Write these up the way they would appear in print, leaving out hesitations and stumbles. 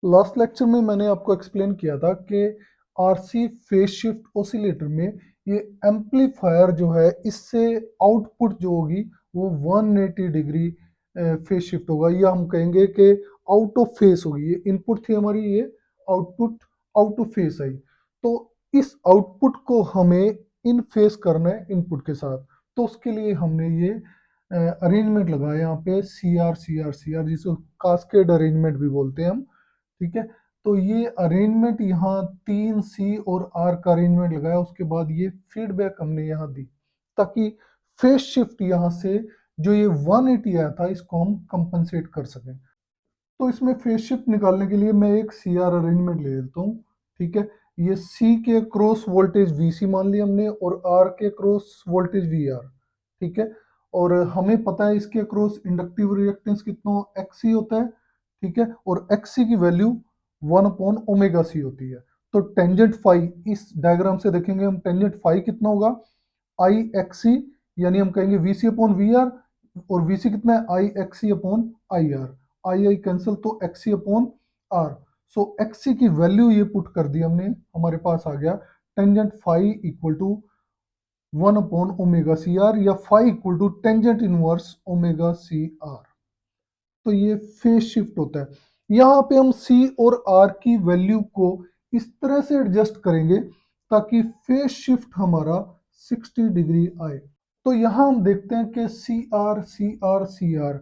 Last lecture में मैंने आपको एक्सप्लेन किया था कि आरसी फेज शिफ्ट ओसिलेटर में ये एम्पलीफायर जो है इससे आउटपुट जो होगी वो 180 डिग्री फेज शिफ्ट होगा, या हम कहेंगे कि आउट ऑफ फेस होगी। ये इनपुट थी हमारी, ये output out of face I. तो इस आउटपुट को हमें इन फेस करना है इनपुट के साथ। तो उसके लिए हमने ये अरेंजमेंट लगाया यहाँ पे, C R C R C R, जिसको कास्केड अरेंजमेंट भी बोलते हैं हम। ठीक है, तो ये अरेंजमेंट यहाँ 3 सी और आर का अरेंजमेंट लगाया। उसके बाद ये फीडबैक हमने यहाँ दी ताकि फेस शिफ्ट यहाँ से जो ये 180 आया था इसको हम कंपनसेट कर सकें। तो इसमें फेस शिफ्ट निकालने के लिए मैं एक सी आर अरेंजमेंट ले लेता हूँ। ठीक है, ये सी के क्रॉस वोल्टेज वी सी मान लिया हमने और आर के क्रॉस वोल्टेज वी आर। ठीक है, और हमें पता है इसके क्रॉस इंडक्टिव रिएक्टेंस कितना एक्स सी होता है। ठीक है, और एक्स सी की वैल्यू 1/ओमेगा सी होती है। तो टेंजेंट फाई इस डायग्राम से देखेंगे हम, टेंजेंट फाई कितना होगा, आई एक्स सी, यानी हम कहेंगे V C upon V R. और वी सी कितना है, I X C upon I R. I I cancel, तो X C upon R. So X C की वैल्यू ये पुट कर दी हमने, हमारे पास आ गया टेंजेंट फाई इक्वल टू 1/ओमेगा सी आर, या phi equal to tangent inverse omega C R. तो ये फेज शिफ्ट होता है। यहाँ पे हम सी और आर की वैल्यू को इस तरह से एडजस्ट करेंगे ताकि फेज शिफ्ट हमारा 60 डिग्री आए। तो यहाँ हम देखते हैं कि C R C R C R,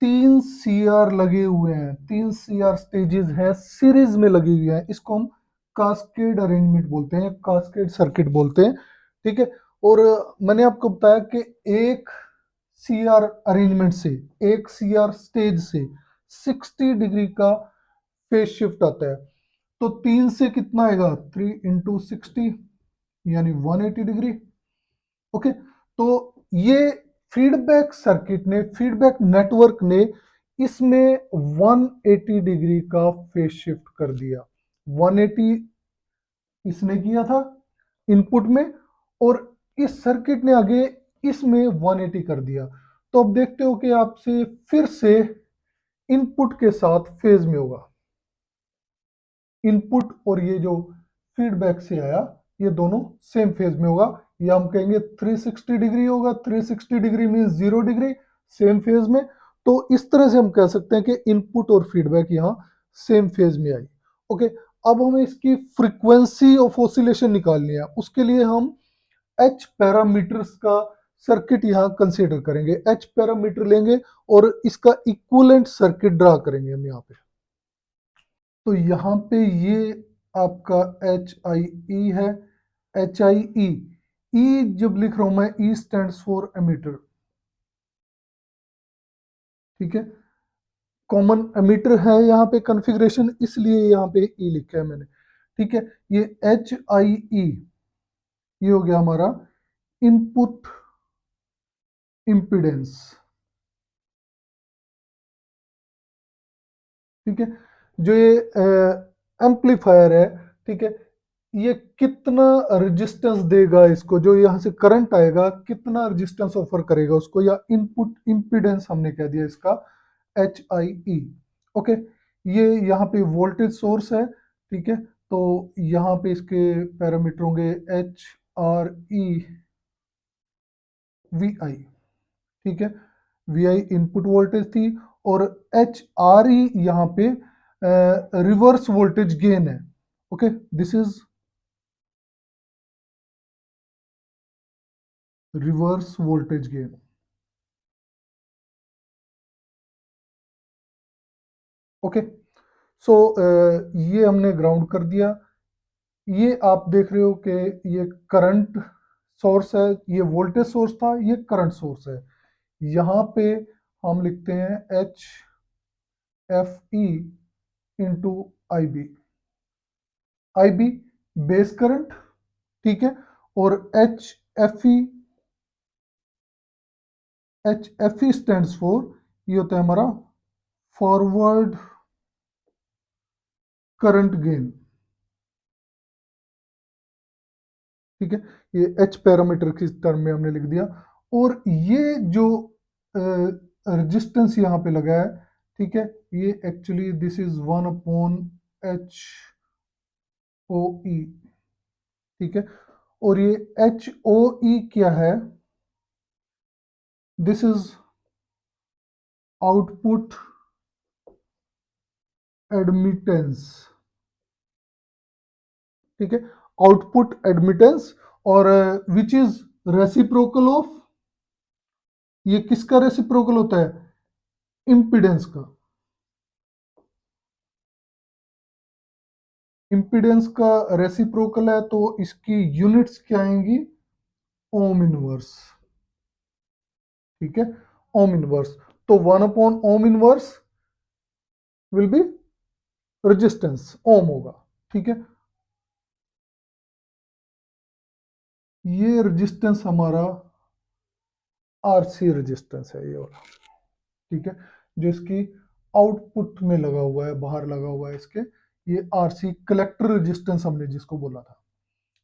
3 CR लगे हुए हैं, 3 CR स्टेजेस हैं, सीरीज में लगी हुई है। इसको हम कास्केड अरेंजमेंट बोलते हैं, कास्केड सर्किट बोलते हैं। ठीक है, और मैंने आपको बताया कि एक सी आर अरेंजमेंट से, एक सी आर स्टेज से 60 डिग्री का फेज शिफ्ट आता है। तो 3 से कितना आएगा, 3 × 60 यानी 180 डिग्री। ओके, तो ये फीडबैक सर्किट ने, फीडबैक नेटवर्क ने इसमें 180 डिग्री का फेज शिफ्ट कर दिया। 180 इसने किया था इनपुट में, और इस सर्किट ने आगे इसमें 180 कर दिया। तो अब देखते हो कि आपसे फिर से इनपुट के साथ फेज में होगा। इनपुट और ये जो फीडबैक से आया ये दोनों सेम फेज में होगा, या हम कहेंगे 360 डिग्री होगा। 360 degree mean 0 degree, same phase में। तो इस तरह से हम कह सकते हैं कि इनपुट और फीडबैक यहाँ सेम फेज में आई। ओके, अब हमें इसकी फ्रीक्वेंसी ऑफ ऑसिलेशन निकालनी है। उसके लिए हम एच पैरामीटर्स का सर्किट यहाँ कंसीडर करेंगे। एच पैरामीटर लेंगे और इसका इक्विवेलेंट सर्किट ड्रा करेंगे हम यहाँ पे। तो यहाँ पे ये आपका एच आई ई है, एच आई ई। ई जब लिख रहा हूं मैं, ई स्टैंड्स फॉर एमीटर। ठीक है, कॉमन एमीटर है यहाँ पे कॉन्फ़िगरेशन, इसलिए यहाँ पे ई लिखा है मैंने। ठीक है, ये एच आई ई, ये हो गया हमारा इनपुट इम्पीडेंस। ठीक है, जो ये एम्पलीफायर है, ठीक है, ये कितना रेजिस्टेंस देगा इसको, जो यहाँ से करंट आएगा कितना रेजिस्टेंस ऑफर करेगा उसको, या इनपुट इम्पीडेंस हमने कह दिया इसका एच आई ई। ओके, ये यहाँ पे वोल्टेज सोर्स है। ठीक है, तो यहाँ पे इसके पैरामीटर होंगे एच आर ई वी आई। ठीक है, वी आई इनपुट वोल्टेज थी, और एच आर ई यहाँ पे रिवर्स वोल्टेज गेन है। Okay, this is reverse voltage gain. Okay, so ये हमने ग्राउंड कर दिया। ये आप देख रहे हो कि ये करंट सोर्स है, ये वोल्टेज सोर्स था, ये करंट सोर्स है। यहाँ पे हम लिखते हैं एच एफ ई इंटू आई बी। आई बी बेस करंट, ठीक है, और H F E stands for, ये होता है हमारा फॉरवर्ड करंट गेन। ठीक है, ये एच पैरामीटर की टर्म में हमने लिख दिया। और ये जो रेजिस्टेंस यहाँ पे लगा है, ठीक है, ये एक्चुअली दिस इज 1/HOE। ठीक है, और ये HOE क्या है? This is output admittance. ठीक है, आउटपुट एडमिटेंस, और विच इज रेसिप्रोकल ऑफ, ये किसका रेसिप्रोकल होता है? इम्पीडेंस का। इम्पीडेंस का रेसिप्रोकल है, तो इसकी यूनिट्स क्या आएंगी? Ohm inverse. ठीक है, ओम इनवर्स। तो 1/ओम इनवर्स विल बी रेजिस्टेंस, ओम होगा। ठीक है, ये रेजिस्टेंस हमारा आरसी रेजिस्टेंस है, ये वाला। ठीक है, जो इसकी आउटपुट में लगा हुआ है, बाहर लगा हुआ है इसके, ये आरसी कलेक्टर रेजिस्टेंस हमने जिसको बोला था।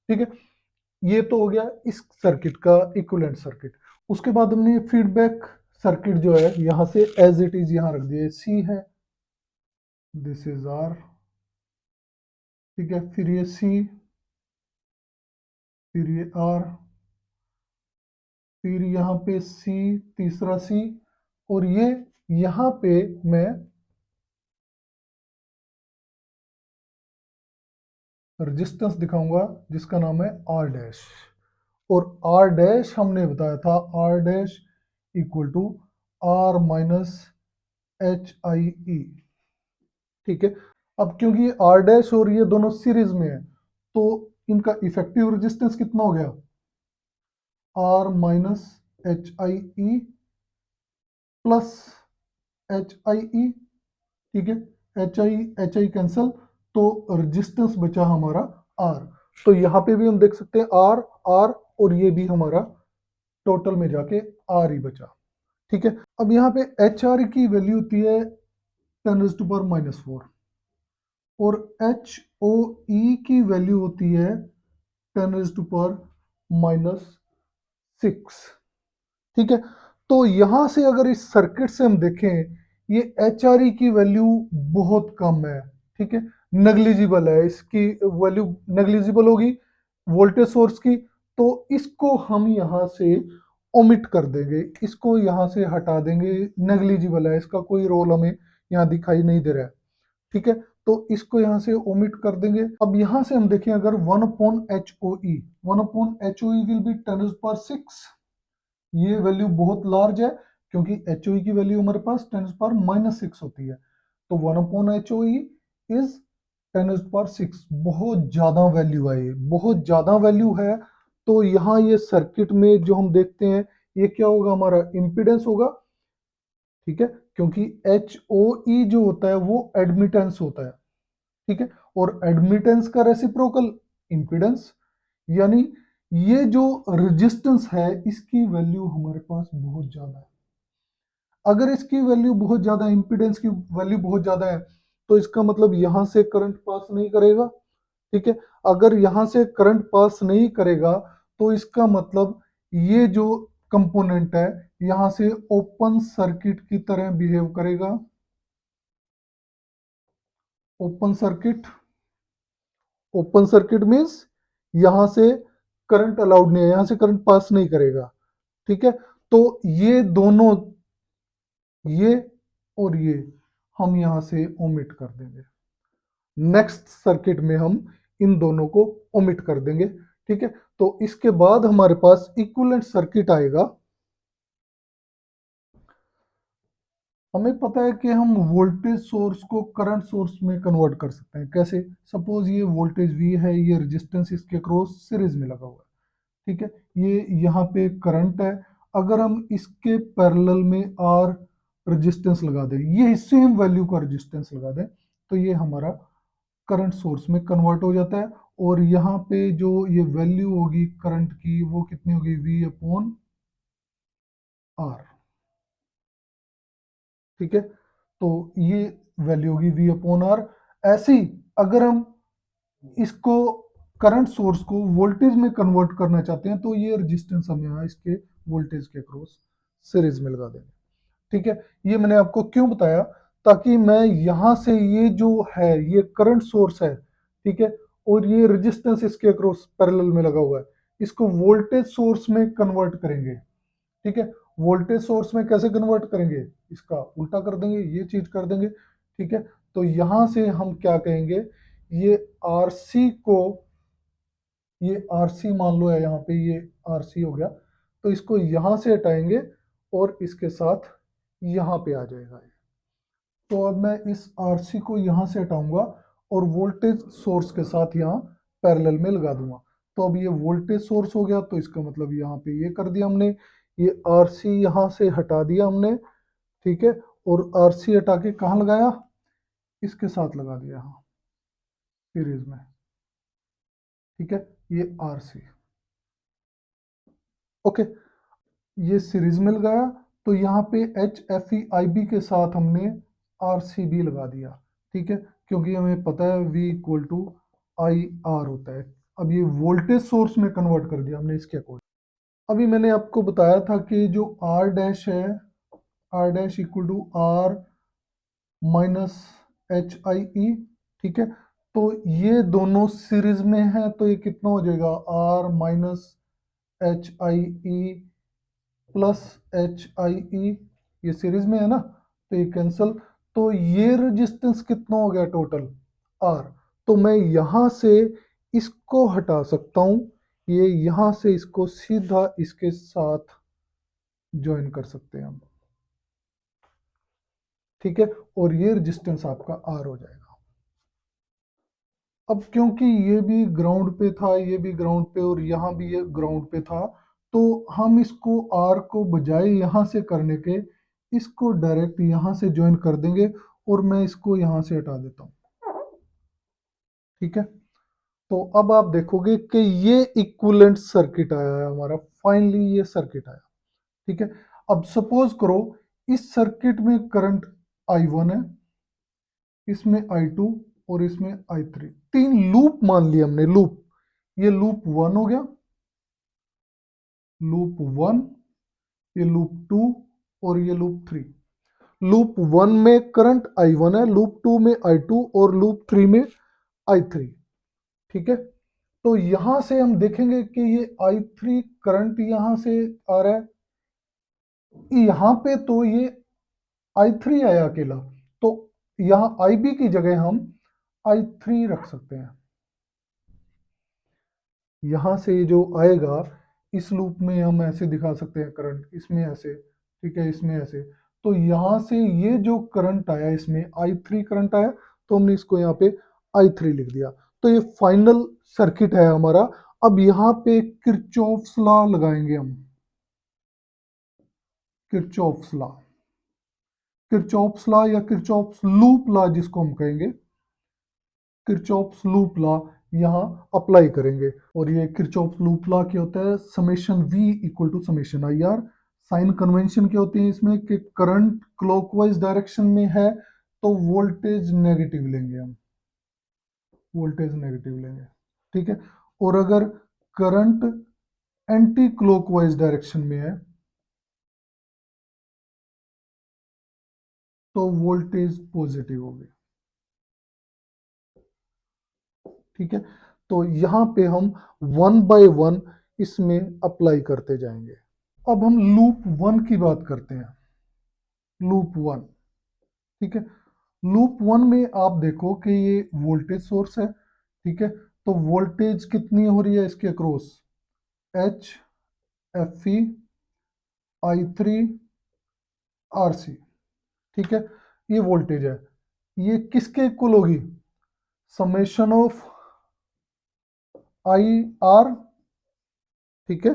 ठीक है, ये तो हो गया इस सर्किट का इक्विवेलेंट सर्किट। उसके बाद हमने फीडबैक सर्किट जो है यहां से एज इट इज यहां रख दिया, सी है, दिस इज आर। ठीक है, फिर ये सी, फिर ये आर, फिर यहाँ पे सी, तीसरा सी, और ये यहाँ पे मैं रेजिस्टेंस दिखाऊंगा जिसका नाम है आर डैश। और आर डैश हमने बताया था, R dash equal to R minus HIE। ठीक है, अब क्योंकि ये आर डैश और ये दोनों सीरीज में है, तो इनका इफेक्टिव रेजिस्टेंस कितना हो गया? R minus HIE plus HIE। ठीक है, HI कैंसल, तो रेजिस्टेंस बचा हमारा आर। तो यहाँ पे भी हम देख सकते हैं आर आर, और ये भी हमारा टोटल में जाके आर ही बचा। ठीक है, अब यहाँ पे HR की वैल्यू होती है 10⁻⁻⁴, और HOE की वैल्यू होती है 10⁻⁻⁶। ठीक है, तो यहां से अगर इस सर्किट से हम देखें, ये HRE की वैल्यू बहुत कम है। ठीक है, नेग्लिजिबल है, इसकी वैल्यू नेग्लिजिबल होगी वोल्टेज सोर्स की। तो इसको हम यहां से ओमिट कर देंगे, इसको यहां से हटा देंगे, नेग्लिजिबल है, इसका कोई रोल हमें यहाँ दिखाई नहीं दे रहा है। ठीक है, तो इसको यहाँ से ओमिट कर देंगे। अब यहाँ से हम देखें, अगर 1/HOE, 1/HOE विल बी 10⁻⁶। ये वैल्यू बहुत लार्ज है, क्योंकि HOE की वैल्यू हमारे पास 10⁻⁻⁶ होती है। तो 1/HOE इज 10⁻⁶, बहुत ज्यादा वैल्यू है, ये बहुत ज्यादा वैल्यू है। तो यहाँ ये सर्किट में जो हम देखते हैं, ये क्या होगा? हमारा इम्पीडेंस होगा। ठीक है, क्योंकि HOE जो होता है वो एडमिटेंस होता है। ठीक है, और एडमिटेंस का रेसिप्रोकल इम्पीडेंस, यानी ये जो रेजिस्टेंस है इसकी वैल्यू हमारे पास बहुत ज्यादा है। अगर इसकी वैल्यू बहुत ज्यादा, इम्पीडेंस की वैल्यू बहुत ज्यादा है, तो इसका मतलब यहां से करंट पास नहीं करेगा। ठीक है, अगर यहां से करंट पास नहीं करेगा, तो इसका मतलब ये जो कंपोनेंट है यहां से ओपन सर्किट की तरह बिहेव करेगा। Open circuit, open circuit means यहां से करंट अलाउड नहीं है, यहां से करंट पास नहीं करेगा। ठीक है, तो ये दोनों, ये और ये हम यहां से ओमिट कर देंगे। नेक्स्ट सर्किट में हम इन दोनों को ओमिट कर देंगे। ठीक है, तो इसके बाद हमारे पास इक्विवेलेंट सर्किट आएगा। हमें पता है कि हम वोल्टेज सोर्स को करंट सोर्स में कन्वर्ट कर सकते हैं। कैसे? सपोज ये वोल्टेज V है, ये रेजिस्टेंस इसके क्रॉस सीरीज में लगा हुआ है। ठीक है, ये यहाँ पे करंट है। अगर हम इसके पैरेलल में R रेजिस्टेंस लगा दें, ये सेम वैल्यू का रेजिस्टेंस लगा दें, तो ये हमारा करंट सोर्स में कन्वर्ट हो जाता है। और यहाँ पे जो ये वैल्यू होगी करंट की, वो कितनी होगी? V/R। ठीक है, तो ये वैल्यू होगी V/R। ऐसी अगर हम इसको करंट सोर्स को वोल्टेज में कन्वर्ट करना चाहते हैं, तो ये रेजिस्टेंस हम यहाँ इसके वोल्टेज के अक्रॉस सीरीज में लगा देंगे। ठीक है, ये मैंने आपको क्यों बताया? ताकि मैं यहाँ से ये जो है ये करंट सोर्स है, ठीक है, और ये रेजिस्टेंस इसके अक्रॉस पैरेलल में लगा हुआ है, इसको वोल्टेज सोर्स में कन्वर्ट करेंगे। ठीक है, वोल्टेज सोर्स में कैसे कन्वर्ट करेंगे, इसका उल्टा कर देंगे, ये चीज कर देंगे। ठीक है, तो यहां से हम क्या कहेंगे, ये आरसी को, ये आरसी मान लो है यहाँ पे, ये आरसी हो गया, तो इसको यहां से हटाएंगे और इसके साथ यहाँ पे आ जाएगा। तो अब मैं इस आरसी को यहाँ से हटाऊंगा और वोल्टेज सोर्स के साथ यहाँ पैरेलल में लगा दूंगा। तो अब ये वोल्टेज सोर्स हो गया, तो इसका मतलब यहाँ पे ये कर दिया हमने, ये आरसी यहाँ से हटा दिया हमने। ठीक है, और आरसी हटा के कहाँ लगाया, इसके साथ लगा दिया यहाँ सीरीज में। ठीक है, ये आरसी, ओके, ये सीरीज में लगाया, तो यहाँ पे एच एफ ई आई बी के साथ हमने आर सी बी लगा दिया। ठीक है, क्योंकि हमें पता है V equal to I R होता है। अब ये वोल्टेज सोर्स में कन्वर्ट कर दिया हमने इसके अकॉर्डिंग। अभी मैंने आपको बताया था कि जो आर डैश है, R dash equal to R minus H I E. ठीक है, तो ये दोनों सीरीज में है, तो ये कितना हो जाएगा, R minus H I E plus H I E, ये सीरीज में है ना, तो ये कैंसल। तो ये रेजिस्टेंस कितना हो गया टोटल, आर। तो मैं यहां से इसको हटा सकता हूं, ये यहां से इसको सीधा इसके साथ ज्वाइन कर सकते हैं हम। ठीक है, और ये रेजिस्टेंस आपका आर हो जाएगा। अब क्योंकि ये भी ग्राउंड पे था, ये भी ग्राउंड पे, और यहाँ भी ये ग्राउंड पे था, तो हम इसको आर को बजाय यहाँ से करने के, इसको डायरेक्ट यहाँ से ज्वाइन कर देंगे, और मैं इसको यहाँ से हटा देता हूँ। ठीक है, तो अब आप देखोगे कि ये इक्विवेलेंट सर्किट आया है हमारा, फाइनली ये सर्किट आया। ठीक है, अब सपोज करो इस सर्किट में करंट I1 है, इसमें I2 और इसमें I3, तीन लूप मान लिए हमने, लूप, ये लूप 1 हो गया, लूप 1, ये लूप 2 और ये लूप 3। लूप 1 में करंट I1 है, लूप 2 में I2 और लूप 3 में I3। ठीक है, तो यहां से हम देखेंगे कि ये I3 करंट यहां से आ रहा है, यहां पे तो ये I3 आया अकेला, तो यहां IB की जगह हम I3 रख सकते हैं। यहां से जो आएगा इस लूप में हम ऐसे दिखा सकते हैं करंट, इसमें ऐसे, ठीक है, इसमें ऐसे। तो यहां से ये जो करंट आया, इसमें I3 करंट आया, तो हमने इसको यहाँ पे I3 लिख दिया। तो ये फाइनल सर्किट है हमारा। अब यहाँ पे किरचॉफ्स लॉ लगाएंगे हम, किरचॉफ्स लॉ, किरचॉफ्स लॉ या किरचॉफ्स लूप लॉ जिसको हम कहेंगे, किरचॉफ्स लूप लॉ यहाँ अप्लाई करेंगे। और ये किरचॉफ लूप लॉ क्या होता है, summation V equal to summation I R. Sign convention क्या होती है इसमें, कि करंट क्लॉकवाइज डायरेक्शन में है तो वोल्टेज नेगेटिव लेंगे हम, वोल्टेज नेगेटिव लेंगे। ठीक है, और अगर करंट एंटी क्लॉकवाइज डायरेक्शन में है तो वोल्टेज पॉजिटिव होगी। ठीक है, तो यहाँ पे हम वन बाय वन इसमें अप्लाई करते जाएंगे। अब हम लूप 1 की बात करते हैं, लूप 1। ठीक है, लूप 1 में आप देखो कि ये वोल्टेज सोर्स है। ठीक है, तो वोल्टेज कितनी हो रही है इसके अक्रॉस, एच एफ ई I3 RC। ठीक है, ये वोल्टेज है, ये किसके इक्वल होगी, समेशन ऑफ आई आर। ठीक है,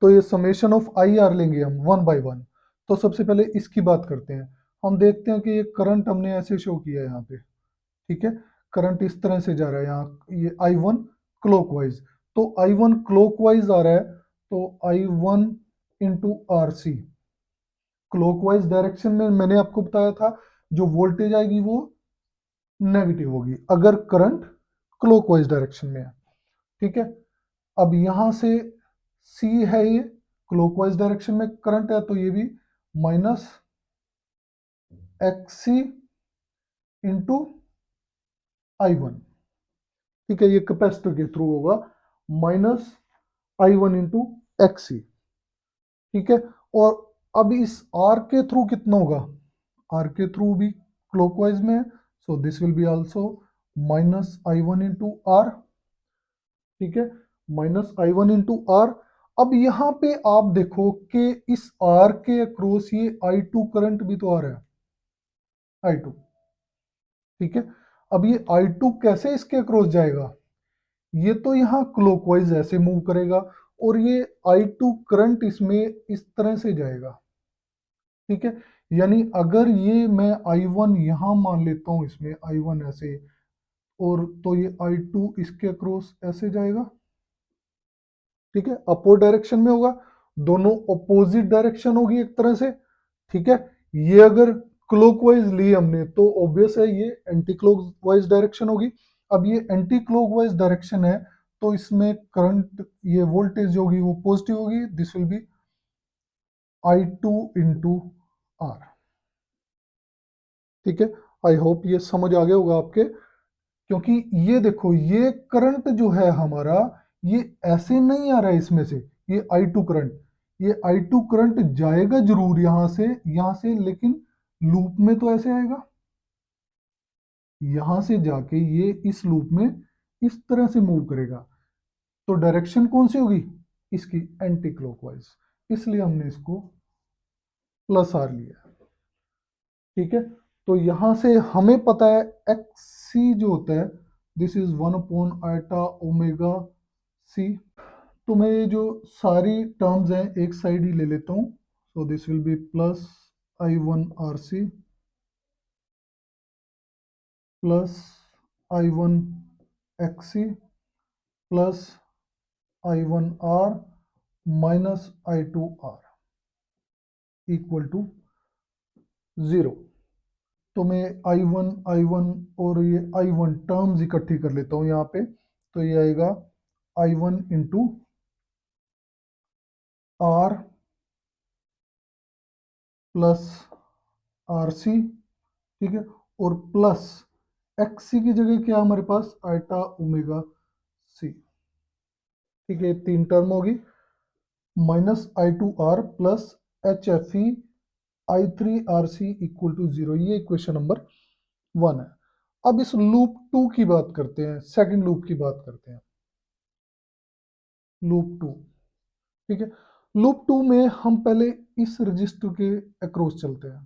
तो ये समेशन ऑफ आई आर लेंगे हम वन बाय वन। तो सबसे पहले इसकी बात करते हैं। हम देखते हैं कि ये करंट हमने ऐसे शो किया है यहाँ पे। ठीक है, करंट इस तरह से जा रहा है यहाँ, ये I1 क्लॉकवाइज, तो I1 क्लॉकवाइज आ रहा है, तो I1 into R C, clockwise direction में मैंने आपको बताया था जो वोल्टेज आएगी वो नेगेटिव होगी अगर करंट क्लॉकवाइज डायरेक्शन में है। ठीक है, अब यहां से C है, ये क्लॉकवाइज डायरेक्शन में करंट है, तो ये भी माइनस XC इंटू I1, ठीक है, ये कैपेसिटर के थ्रू होगा, माइनस I1 इंटू एक्सी, ठीक है। और अब इस आर के थ्रू कितना होगा, आर के थ्रू भी क्लॉकवाइज में है, so this will be also minus I1 into R, ठीक है, माइनस I1 इंटू आर। अब यहाँ पे आप देखो कि इस आर के अक्रॉस ये I2 करंट भी तो आ रहा है, I2, ठीक है। अब ये I2 कैसे इसके अक्रॉस जाएगा, ये तो यहाँ क्लॉकवाइज ऐसे मूव करेगा, और ये I2 करंट इसमें इस तरह से जाएगा, ठीक है। यानी अगर ये मैं I1 यहाँ मान लेता हूँ, इसमें I1 ऐसे, और तो ये I2 इसके अक्रॉस ऐसे जाएगा, ठीक है, अपवर्ड डायरेक्शन में होगा, दोनों अपोजिट डायरेक्शन होगी एक तरह से, ठीक है। ये अगर क्लॉकवाइज ली हमने तो ऑब्वियस है ये एंटी क्लॉकवाइज डायरेक्शन होगी। अब ये एंटी क्लॉकवाइज डायरेक्शन है, तो इसमें करंट, ये वोल्टेज जो होगी वो पॉजिटिव होगी, this will be I2 into R, ठीक है। आई होप ये समझ आ गया होगा आपके, क्योंकि ये देखो ये करंट जो है हमारा, ये ऐसे नहीं आ रहा है इसमें से, ये I2 करंट, ये I2 करंट जाएगा जरूर यहाँ से, लेकिन लूप में तो ऐसे आएगा, यहां से जाके ये इस लूप में इस तरह से मूव करेगा, तो डायरेक्शन कौन सी होगी इसकी, एंटी क्लॉकवाइज, इसलिए हमने इसको प्लस आर लिया, ठीक है। तो यहां से हमें पता है एक्स सी जो होता है, this is 1/i omega C. तो मैं ये जो सारी टर्म्स हैं एक साइड ही ले लेता हूँ, so this will be plus I1 RC plus I1 XC plus I1 R minus I2 R equal to 0। तो मैं I1 और ये I1 टर्म्स इकट्ठी कर लेता हूँ यहाँ पे, तो ये आएगा I1 into R plus RC, ठीक है, और प्लस XC की जगह क्या है हमारे पास, I2 ओमेगा C, ठीक है, तीन टर्म होगी, minus I2 R plus HFE I3 RC equal to 0, ये इक्वेशन नंबर 1 है। अब इस लूप 2 की बात करते हैं, सेकंड लूप की बात करते हैं, लूप 2, ठीक है। लूप 2 में हम पहले इस रजिस्टर के अक्रॉस चलते हैं,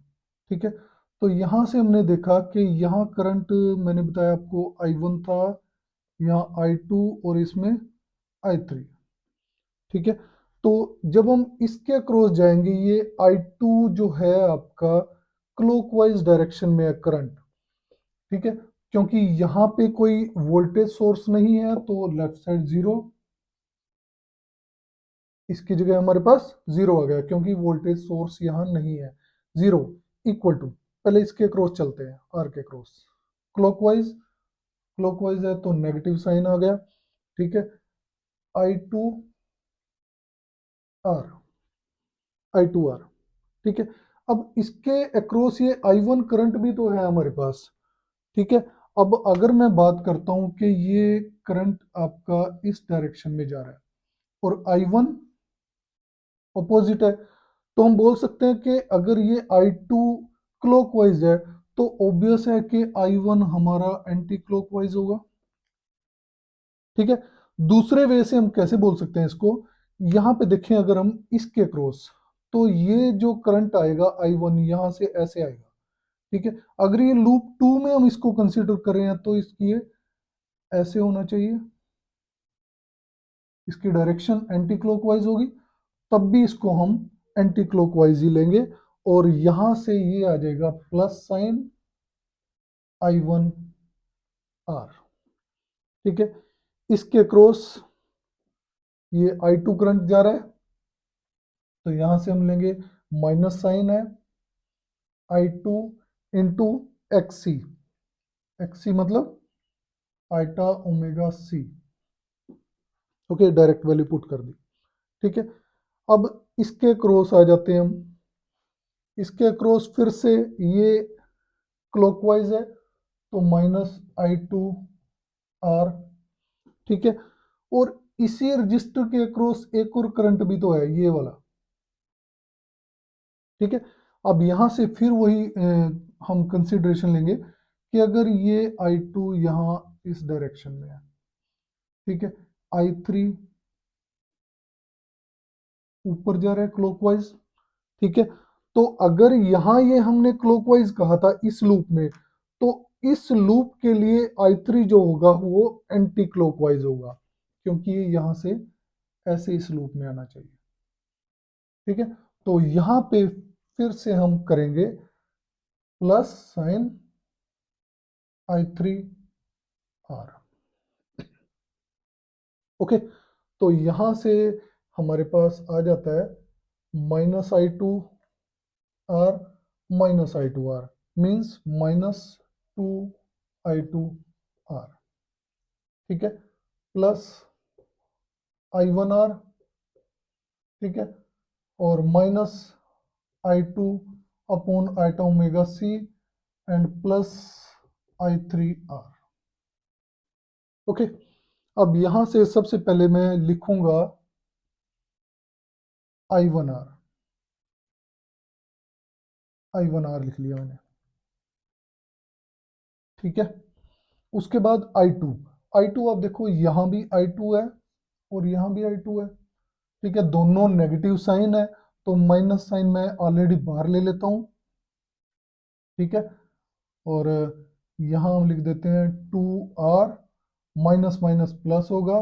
ठीक है। तो यहां से हमने देखा कि यहाँ करंट मैंने बताया आपको I1 था, यहाँ I2 और इसमें I3, ठीक है। तो जब हम इसके अक्रॉस जाएंगे, ये I2 जो है आपका क्लॉकवाइज डायरेक्शन में है करंट, ठीक है, क्योंकि यहाँ पे कोई वोल्टेज सोर्स नहीं है, तो लेफ्ट साइड जीरो, इसकी जगह हमारे पास जीरो आ गया क्योंकि वोल्टेज सोर्स यहाँ नहीं है, जीरो इक्वल टू, पहले इसके क्रॉस चलते हैं, आर के क्रॉस, क्लॉकवाइज, क्लॉकवाइज है तो नेगेटिव साइन आ गया, ठीक है, I2 R, I2 R, ठीक है। अब इसके अक्रॉस ये I1 करंट भी तो है हमारे पास, ठीक है। अब अगर मैं बात करता हूं कि ये करंट आपका इस डायरेक्शन में जा रहा है और I1 अपोजिट है, तो हम बोल सकते हैं कि अगर ये I2 क्लॉकवाइज है, तो ऑब्वियस है कि I1 हमारा एंटी क्लॉकवाइज होगा, ठीक है। दूसरे वे से हम कैसे बोल सकते हैं इसको, यहाँ पे देखें अगर हम इसके क्रॉस, तो ये जो करंट आएगा I1 यहाँ से ऐसे आएगा, ठीक है। अगर ये लूप 2 में हम इसको कंसीडर कर रहे हैं, तो इसकी ये ऐसे होना चाहिए, इसकी डायरेक्शन एंटी क्लॉकवाइज होगी, तब भी इसको हम एंटी क्लॉकवाइज ही लेंगे, और यहां से ये आ जाएगा प्लस साइन I1 R, ठीक है। इसके क्रॉस ये I2 करंट जा रहा है, तो यहां से हम लेंगे माइनस साइन है I2 इंटू XC, XC मतलब I2 omega C, okay, direct value put कर दी, ठीक है। अब इसके क्रॉस आ जाते हैं हम, इसके क्रॉस फिर से ये क्लॉकवाइज है, तो -I2R, ठीक है। और इसी रजिस्टर के अक्रॉस एक और करंट भी तो है, ये वाला, ठीक है। अब यहां से फिर वही हम कंसिडरेशन लेंगे कि अगर ये I2 यहाँ इस डायरेक्शन में है, ठीक है, I3 ऊपर जा रहा है क्लॉकवाइज, ठीक है। तो अगर यहाँ ये हमने क्लॉकवाइज कहा था इस लूप में, तो इस लूप के लिए I3 जो होगा वो एंटी क्लॉकवाइज होगा, क्योंकि ये यहाँ से ऐसे इस लूप में आना चाहिए, ठीक है। तो यहाँ पे फिर से हम करेंगे प्लस साइन I3R, ओके। तो यहाँ से हमारे पास आ जाता है -I2R -I2R मीन्स -2I2R, ठीक है, प्लस I1R, ठीक है, और minus I2 upon iota omega C and plus I3R, okay. अब यहां से सबसे पहले मैं लिखूंगा I1R, I1R लिख लिया मैंने, ठीक है। उसके बाद I2, I2 आप देखो यहाँ भी I2 है और यहाँ भी I2 है, ठीक है, दोनों नेगेटिव साइन है, तो माइनस साइन मैं ऑलरेडी बाहर ले लेता हूँ, ठीक है। और यहाँ हम लिख देते हैं 2R, माइनस माइनस प्लस होगा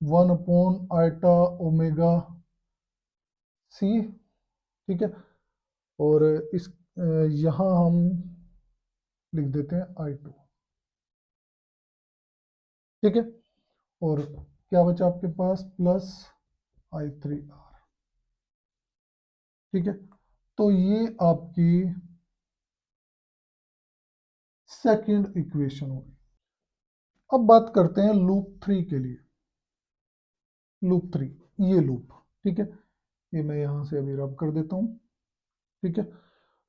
1 अपॉन आइटा ओमेगा C, ठीक है। और इस यहाँ हम लिख देते हैं I2, ठीक है। और क्या बचा आपके पास, प्लस I3R, ठीक है। तो ये आपकी सेकंड इक्वेशन होगी। अब बात करते हैं लूप 3 के लिए, लूप 3, ये लूप, ठीक है, ये मैं यहाँ से अभी रब कर देता हूँ, ठीक है।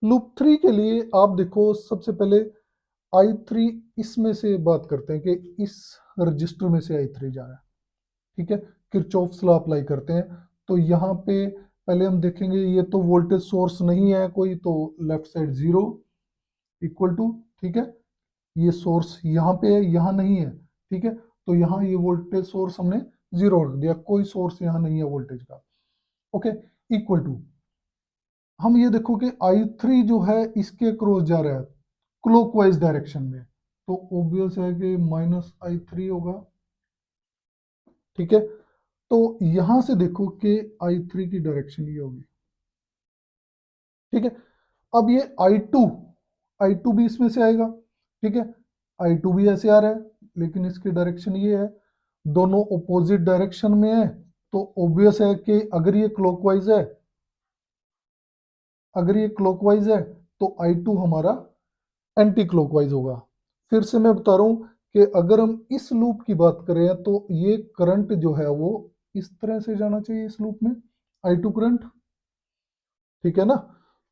लूप 3 के लिए आप देखो सबसे पहले I3 इसमें से बात करते हैं कि इस रजिस्टर में से I3 जा रहा है, ठीक है। किरचॉफ लॉ अप्लाई करते हैं, तो यहाँ पे पहले हम देखेंगे ये तो वोल्टेज सोर्स नहीं है कोई, तो लेफ्ट साइड 0 इक्वल टू, ठीक है, ये सोर्स यहाँ पे है, यहाँ नहीं है, ठीक है। तो यहाँ ये वोल्टेज सोर्स हमने 0 रख दिया, कोई सोर्स यहाँ नहीं है वोल्टेज का, ओके। इक्वल टू, हम ये देखो कि I3 जो है इसके क्रॉस जा रहा है क्लॉकवाइज डायरेक्शन में, तो ऑब्वियस है कि -I3 होगा, ठीक है। तो यहां से देखो कि I3 की डायरेक्शन ये होगी, ठीक है। अब ये I2 भी इसमें से आएगा, ठीक है, I2 भी ऐसे आ रहा है, लेकिन इसकी डायरेक्शन ये है, दोनों ऑपोजिट डायरेक्शन में है, तो ऑब्वियस है कि अगर ये क्लॉकवाइज है तो I2 हमारा एंटी क्लॉकवाइज होगा। फिर से मैं बता रहा हूं कि अगर हम इस लूप की बात करें तो ये करंट जो है वो इस तरह से जाना चाहिए इस लूप में, I2 करंट, ठीक है ना।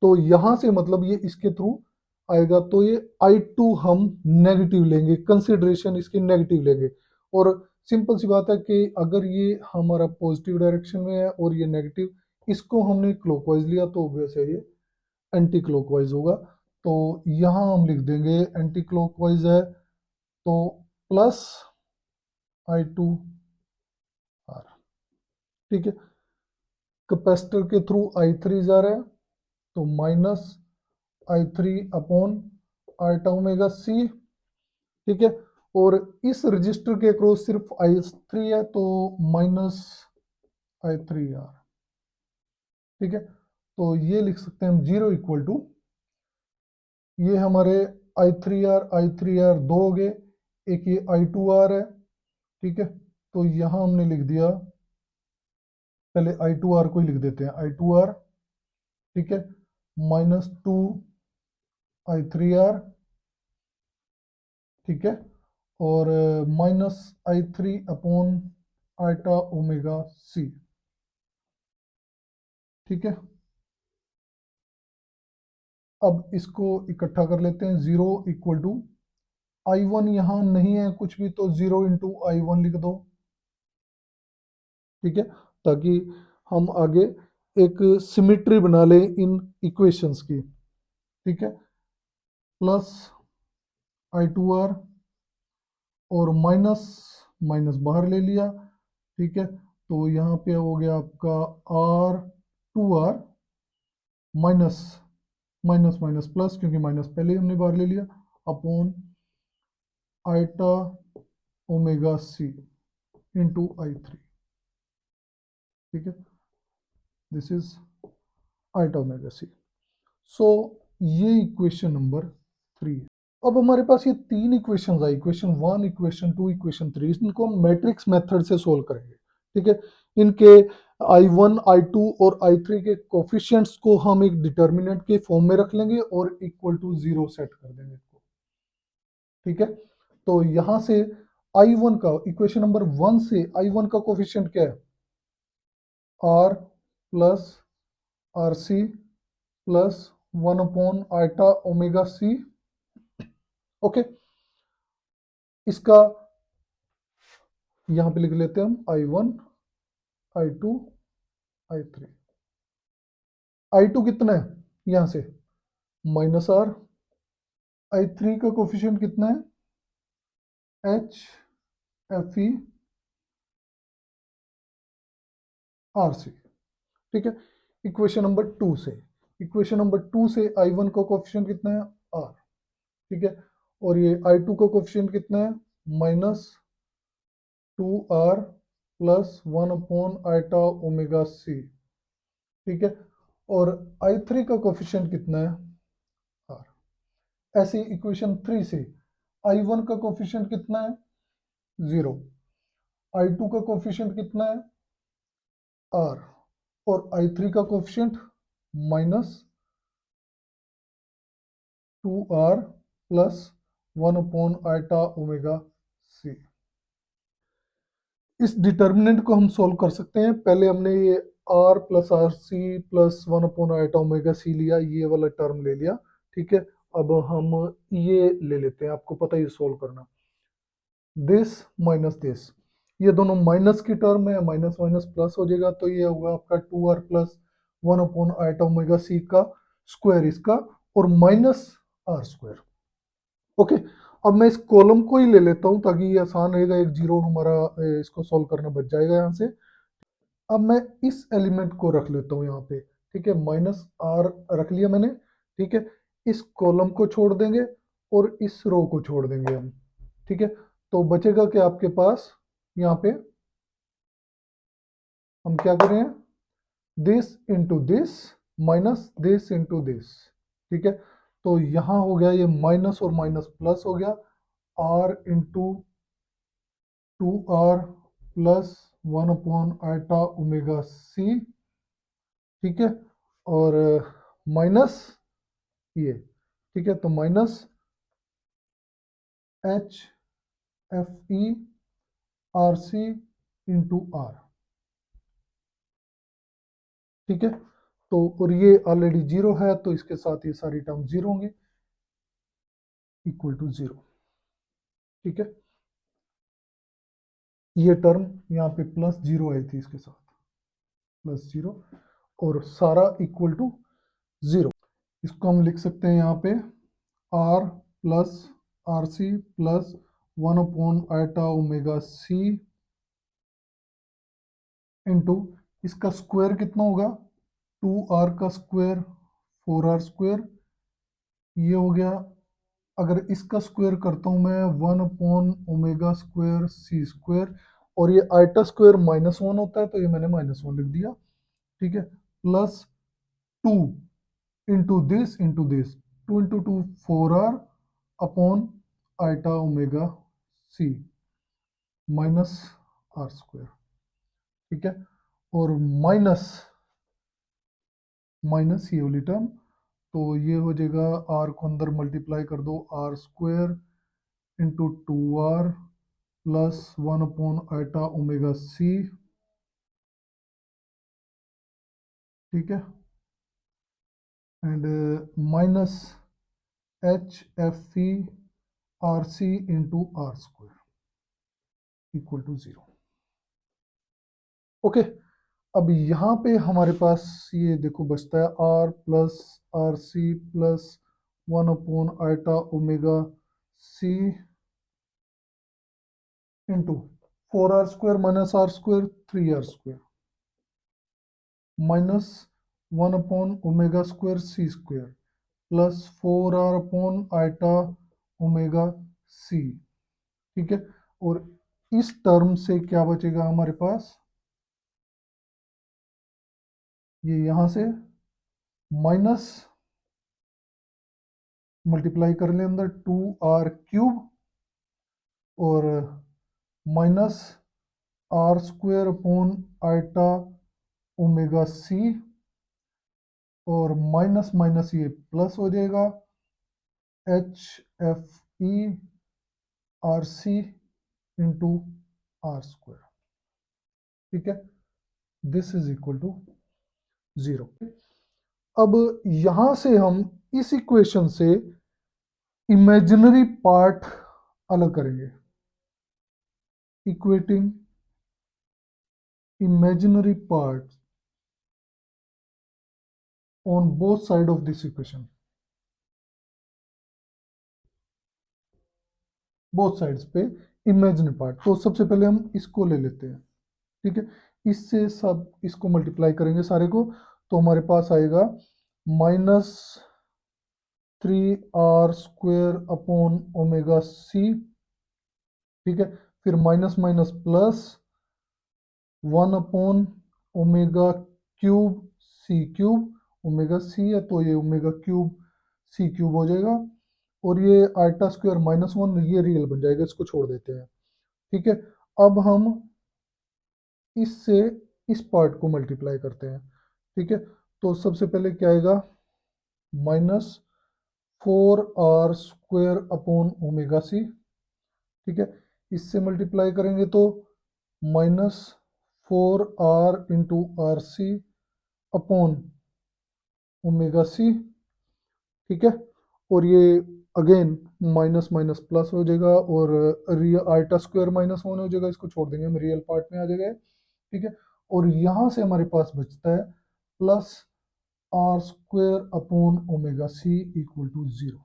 तो यहां से मतलब ये इसके थ्रू आएगा, तो ये I2 हम नेगेटिव लेंगे, कंसिडरेशन इसकी नेगेटिव लेंगे। और सिंपल सी बात है कि अगर ये हमारा पॉजिटिव डायरेक्शन में है और ये नेगेटिव, इसको हमने क्लॉकवाइज लिया तो ऑब्वियस है ये एंटी क्लॉकवाइज होगा। तो यहाँ हम लिख देंगे एंटी क्लॉकवाइज है, तो प्लस I2R, ठीक है। कैपेसिटर के थ्रू I3 जा रहा है, तो minus I3 upon iota omega C, ठीक है। और इस रजिस्टर के अक्रॉस सिर्फ I3 है, तो माइनस I3R, ठीक है। तो ये लिख सकते हैं हम 0 इक्वल टू, ये हमारे I3R दो हो गए, एक ये I2R है, ठीक है। तो यहाँ हमने लिख दिया, पहले I2R को ही लिख देते हैं, I2R, ठीक है, -2I3R, ठीक है, और -I3 upon iota omega C, ठीक है। अब इसको इकट्ठा कर लेते हैं, 0 इक्वल टू I1 यहाँ नहीं है कुछ भी, तो 0 × I1 लिख दो, ठीक है, ताकि हम आगे एक सिमिट्री बना लें इन इक्वेशंस की, ठीक है। प्लस I2R और माइनस माइनस बाहर ले लिया, ठीक है। तो यहाँ पे हो गया आपका R2R minus minus minus plus, क्योंकि माइनस पहले ही हमने बाहर ले लिया, upon iota omega C into I3, ठीक है। This is eta omega C. So ये इक्वेशन नंबर 3 है। अब हमारे पास ये तीन इक्वेशंस आई, इक्वेशन 1, इक्वेशन 2, इक्वेशन 3, इनको हम मैट्रिक्स मेथड से सोल्व करेंगे, ठीक है। इनके I1, I2 और I3 के कोफिशिएंट्स को हम एक डिटर्मिनेंट के फॉर्म में रख लेंगे और इक्वल टू 0 सेट कर देंगे इसको, ठीक है। तो यहां से I1 का, इक्वेशन नंबर 1 से I1 का कोफिशिएंट क्या है, R plus R C plus 1/आइटा ओमेगा सी, ओके। इसका यहां पे लिख लेते हैं हम I1, I2, I3। I2 कितना है यहां से, -R। I3 का कोफिशिएंट कितना है, HFE RC, ठीक है। इक्वेशन नंबर 2 से, इक्वेशन नंबर 2 से I1 का कोफिशिएंट कितना है, R, ठीक है। और ये I2 का कोफिशिएंट कितना है, -2R प्लस 1/आइटा ओमेगा सी, ठीक है। और I3 का कोफिशिएंट कितना है, R। ऐसे इक्वेशन 3 से I1 का कोफिशिएंट कितना है, 0। I2 का कोफिशिएंट कितना है, R। और I3 का कोफिशिएंट -2R प्लस 1/आइटा ओमेगा सी। इस डिटर्मिनेंट को हम सॉल्व कर सकते हैं। पहले हमने ये R plus R C plus 1/आइटा ओमेगा सी लिया, ये वाला टर्म ले लिया, ठीक है। अब हम ये ले लेते हैं, आपको पता ही सॉल्व करना, दिस माइनस दिस, ये दोनों माइनस की टर्म है, माइनस माइनस प्लस हो जाएगा, तो ये होगा आपका 2R प्लस 1/आइटा ओमेगा सी का स्क्वायर इसका, और माइनस R², ओके। अब मैं इस कॉलम को ही ले लेता हूं ताकि ये आसान रहेगा, एक जीरो हमारा इसको सॉल्व करना बच जाएगा यहाँ से। अब मैं इस एलिमेंट को रख लेता हूँ यहाँ पे, ठीक है, -R रख लिया मैंने, ठीक है। इस कॉलम को छोड़ देंगे और इस रो को छोड़ देंगे हम, ठीक है। तो बचेगा कि आपके पास यहाँ पे हम क्या कर रहे हैं, this into this minus this into this, ठीक है। तो यहाँ हो गया ये माइनस और माइनस प्लस हो गया, R इंटू 2R प्लस 1/आइटा ओमेगा सी, ठीक है। और माइनस ये, ठीक है, तो minus HFE RC into R, ठीक है। तो और ये ऑलरेडी 0 है, तो इसके साथ ये सारी टर्म 0 होंगे, इक्वल टू 0, ठीक है। ये टर्म यहाँ पे +0 आई थी, इसके साथ +0, और सारा इक्वल टू 0। इसको हम लिख सकते हैं यहाँ पे R plus R C plus 1/आइटा ओमेगा सी इंटू, इसका स्क्वायर कितना होगा, 2R का स्क्वायर 4R², ये हो गया। अगर इसका स्क्वायर करता हूँ मैं 1/ओमेगा² और ये आइटा स्क्वायर -1 होता है, तो ये मैंने -1 लिख दिया, ठीक है। Plus 2 into this 2 into 2 4R upon iota omega C -R², ठीक है। और माइनस माइनस ये वाली टर्म, तो ये हो जाएगा, R को अंदर मल्टीप्लाई कर दो, R² इंटू 2R प्लस 1/आइटा ओमेगा सी, ठीक है। And minus HFE R C into R square equal to 0। Okay, अब यहाँ पे हमारे पास ये देखो बचता है R plus R C plus 1/आइटा omega C into 4r² minus R square 3r² minus 1/ओमेगा² सी स्क्वायर प्लस 4r/आइटा ओमेगा सी। ठीक है, और इस टर्म से क्या बचेगा हमारे पास, ये यहां से माइनस मल्टीप्लाई कर ले अंदर 2r³ और माइनस r² ओमेगा सी और माइनस माइनस ये प्लस हो जाएगा HFE इंटू आर स्क्वायर। ठीक है, दिस इज इक्वल टू 0। अब यहां से हम इस इक्वेशन से इमेजिनरी पार्ट अलग करेंगे, equating imaginary part on both side of this equation, both sides पे इमेजिनरी पार्ट। तो सबसे पहले हम इसको ले लेते हैं। ठीक है, इससे सब इसको मल्टीप्लाई करेंगे सारे को, तो हमारे पास आएगा माइनस 3r² सी। ठीक है, फिर माइनस माइनस प्लस 1/ओमेगा³ सी³। ओमेगा सी है तो ये ओमेगा³ सी³ हो जाएगा, और ये आइटा स्क्वायर -1 ये रियल बन जाएगा, इसको छोड़ देते हैं। ठीक है, अब हम इससे इस पार्ट को मल्टीप्लाई करते हैं। ठीक है, तो सबसे पहले क्या आएगा, -4r² ठीक है, इससे मल्टीप्लाई करेंगे तो -4r into R C upon omega C. ठीक है, और ये अगेन माइनस माइनस प्लस हो जाएगा, और रियल आइटा स्क्वायर -1 हो जाएगा, इसको छोड़ देंगे, हम रियल पार्ट में आ जाएगा। ठीक है, और यहाँ से हमारे पास बचता है plus r² upon omega C equal to 0।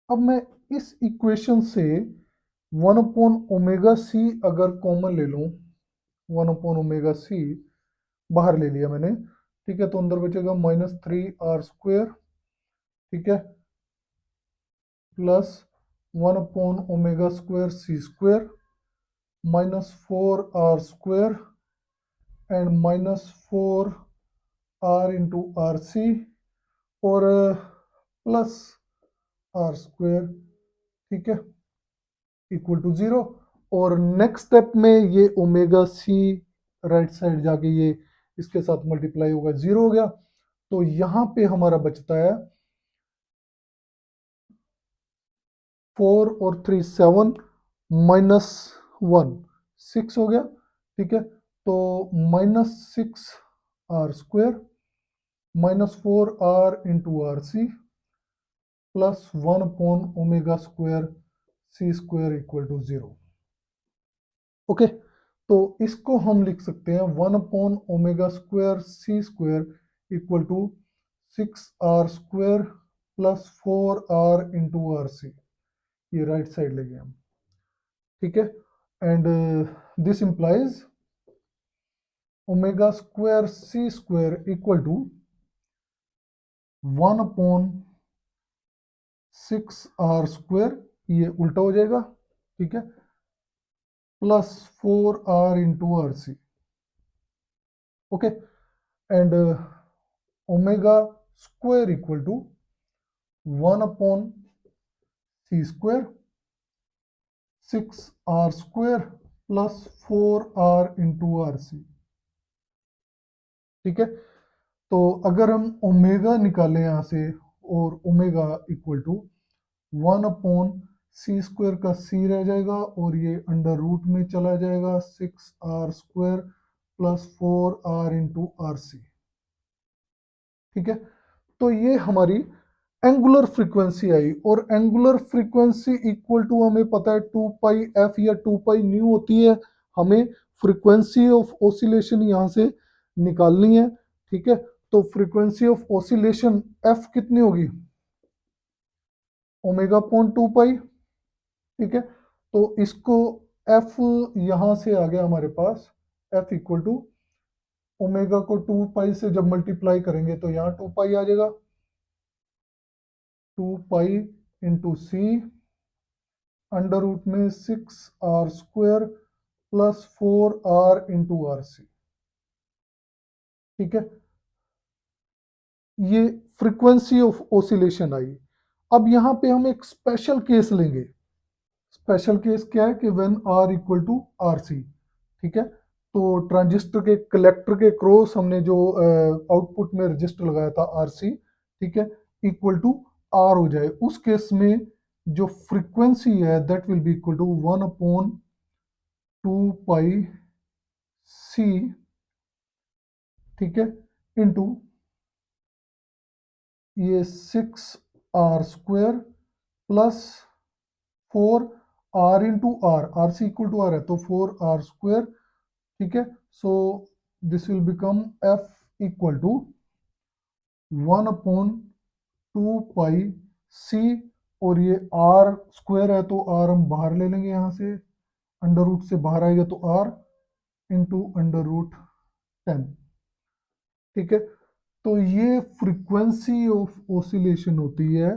अब मैं इस इक्वेशन से 1/ओमेगा सी अगर कॉमन ले लूँ, 1/ओमेगा सी बाहर ले लिया मैंने। ठीक है, तो अंदर बचेगा -3r²। ठीक है, प्लस 1/ओमेगा² सी² -4r² and -4r into R C और प्लस r²। ठीक है, इक्वल टू 0। और नेक्स्ट स्टेप में ये ओमेगा सी राइट साइड जाके ये इसके साथ मल्टीप्लाई होगा, 0 हो गया। तो यहाँ पे हमारा बचता है 4 और 3 7 -1 6 हो गया। ठीक है, तो -6r² -4r into R C plus 1/ओमेगा² सी² इक्वल टू 0। ओके, तो इसको हम लिख सकते हैं 1/ओमेगा² सी² equal to 6r² plus 4r into R C. ये राइट साइड ले गए हम। ठीक है, एंड दिस इंप्लाइज ओमेगा² सी² इक्वल टू 1/6r², ये उल्टा हो जाएगा। ठीक है, plus 4r into R C. Okay, and ओमेगा² इक्वल टू 1/सी² 6r² plus 4r into R C. ठीक है, तो अगर हम ओमेगा निकालें यहाँ से, और ओमेगा इक्वल टू 1/सी² का सी रह जाएगा, और ये अंडर रूट में चला जाएगा 6r² plus 4r into R C. ठीक है, तो ये हमारी एंगुलर फ्रीक्वेंसी आई, और एंगुलर फ्रीक्वेंसी इक्वल टू हमें पता है 2 पाई एफ या 2 पाई न्यू होती है। हमें फ्रीक्वेंसी ऑफ ओसिलेशन यहाँ से निकालनी है, ठीक है। तो फ्रीक्वेंसी ऑफ ओसिलेशन एफ कितनी होगी, ओमेगा पॉइंट 2 पाई, ठीक है। तो इसको एफ यहाँ से आ गया हमारे पास, एफ इक्वल टू ओमेगा को 2 पाई से जब मल्टीप्लाई करेंगे तो यहाँ 2 पाई आ जाएगा, 2 पाई इंटू सी अंडर रूट में 6r² plus 4r into R C, ठीक है। ये फ्रीक्वेंसी ऑफ ओसिलेशन आई। अब यहाँ पे हम एक स्पेशल केस लेंगे। स्पेशल केस क्या है कि when R equal to R C, ठीक है। तो ट्रांजिस्टर के कलेक्टर के क्रॉस हमने जो आउटपुट में रजिस्टर लगाया था आर सी, ठीक है, इक्वल टू आर हो जाए, उस केस में जो फ्रीक्वेंसी है that will be equal to 1/2 pi C, ठीक है, इंटू ये 6r² plus 4r into R C equal to R है तो 4r², ठीक है। So this will become F equal to 1/2 pi C, और ये r² है तो r हम बाहर ले लेंगे यहाँ से, अंडर रूट से बाहर आएगा तो r इंटू अंडर रूट 10, ठीक है। तो ये फ्रीक्वेंसी ऑफ ओसिलेशन होती है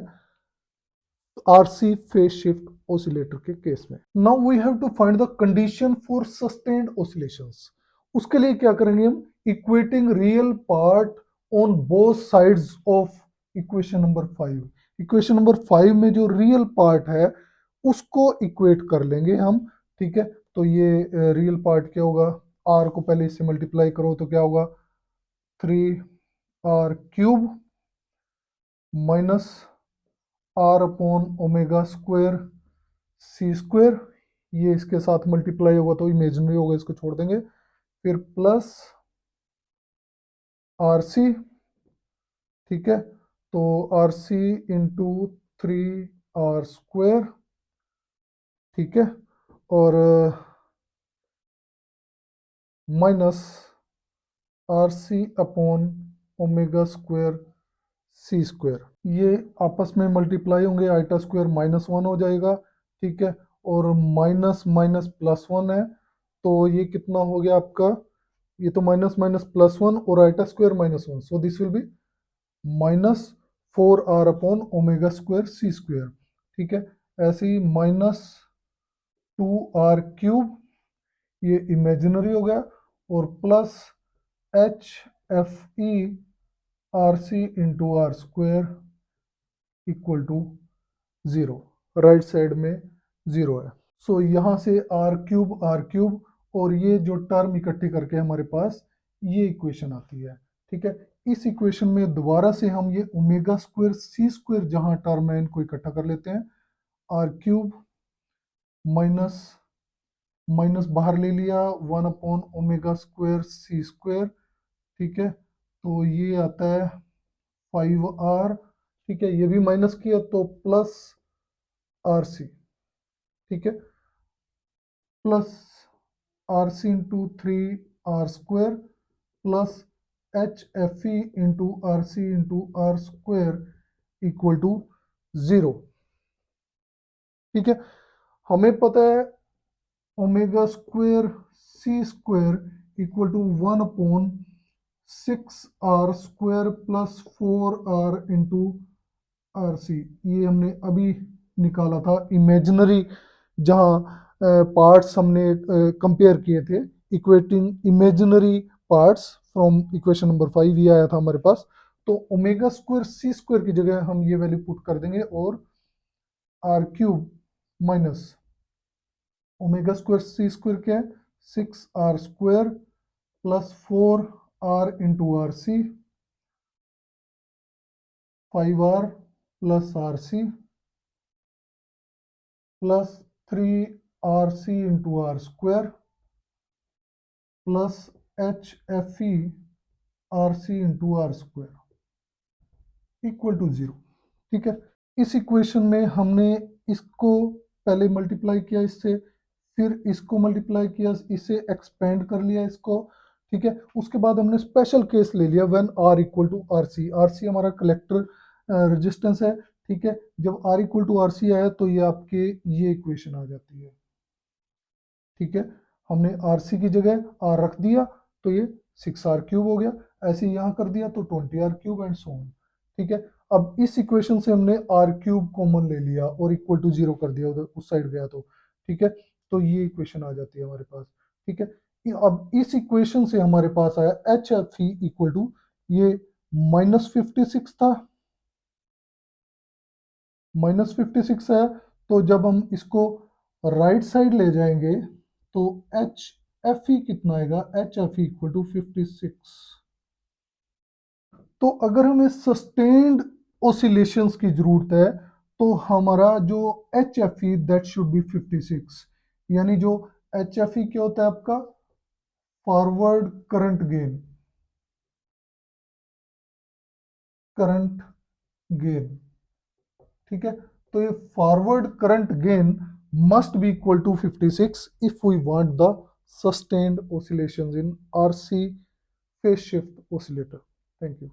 आरसी फेज शिफ्ट ओसिलेटर के केस में। Now we have to find the condition for sustained oscillations. उसके लिए क्या करेंगे हम, equating real part on both sides of equation number 5। Equation number 5 में जो रियल पार्ट है उसको इक्वेट कर लेंगे हम, ठीक है। तो ये रियल पार्ट क्या होगा, आर को पहले इससे मल्टीप्लाई करो तो क्या होगा, 3r³ minus R upon omega square सी², ये इसके साथ मल्टीप्लाई होगा तो इमेजिनरी होगा, इसको छोड़ देंगे, फिर प्लस आर सी, ठीक है। तो आर सी इंटू 3r², ठीक है, और minus R C upon omega square सी², ये आपस में मल्टीप्लाई होंगे, i² -1 हो जाएगा, ठीक है, और माइनस माइनस प्लस 1 है तो ये कितना हो गया आपका, ये तो माइनस माइनस प्लस 1 और i² -1, so this will be -4r upon omega square सी², ठीक है। ऐसे ही -2r³ ये इमेजिनरी हो गया, और plus HFE R C into r² equal to 0, right side में 0 है। सो यहाँ से r³ और ये जो टर्म इकट्ठी करके हमारे पास ये इक्वेशन आती है, ठीक है। इस इक्वेशन में दोबारा से हम ये ओमेगा स्क्वायर सी² जहाँ टर्म है इनको इकट्ठा कर लेते हैं, r³ माइनस माइनस बाहर ले लिया, 1/ओमेगा स्क्वायर सी², ठीक है। तो ये आता है 5r, ठीक है, ये भी माइनस किया तो प्लस आर सी, ठीक है, plus R C into 3r² plus HFE into R C into r² equal to 0, ठीक है। हमें पता है ओमेगा स्क्वायर सी² equal to 1/6r² plus 4r into R C, ये हमने अभी निकाला था इमेजिनरी, जहाँ पार्ट्स हमने कंपेयर किए थे, equating imaginary parts from equation number 5, ये आया था हमारे पास। तो ओमेगा स्क्वायर सी² की जगह हम ये वैल्यू पुट कर देंगे, और r³ माइनस ओमेगा स्क्वायर सी² क्या है, 6r² plus 4r into R C, 5r plus R C plus 3rc into r² plus HFE R C into r² equal to 0, ठीक है। इस इक्वेशन में हमने इसको पहले मल्टीप्लाई किया इससे, फिर इसको मल्टीप्लाई किया, इसे एक्सपेंड कर लिया इसको। ठीक है, उसके बाद हमने स्पेशल केस ले लिया when R equal to R C. R C हमारा कलेक्टर रेजिस्टेंस है। ठीक है, जब R equal to R C आया तो ये आपके ये इक्वेशन आ जाती है। ठीक है, हमने आर सी की जगह आर रख दिया तो ये 6r³ हो गया। ऐसे यहाँ कर दिया तो 20r³ एंड सो ऑन। ठीक है, अब इस इक्वेशन से हमने r³ कॉमन ले लिया और इक्वल टू 0 कर दिया, उधर उस साइड गया तो। ठीक है, तो ये इक्वेशन आ जाती है हमारे पास। ठीक है, अब इस इक्वेशन से हमारे पास आया H F E equal to ये -56 था, -56 है। तो जब हम इसको राइट साइड ले जाएंगे तो एच एफ ई कितना आएगा, H F E equal to 56। तो अगर हमें सस्टेन्ड ओसिलेशंस की जरूरत है तो हमारा जो H F E that should be 56। यानी जो एच एफ ई क्या होता है आपका, forward current gain, current gain. ठीक है, तो ये forward current gain must be equal to 56 if we want the sustained oscillations in RC phase shift oscillator. Thank you.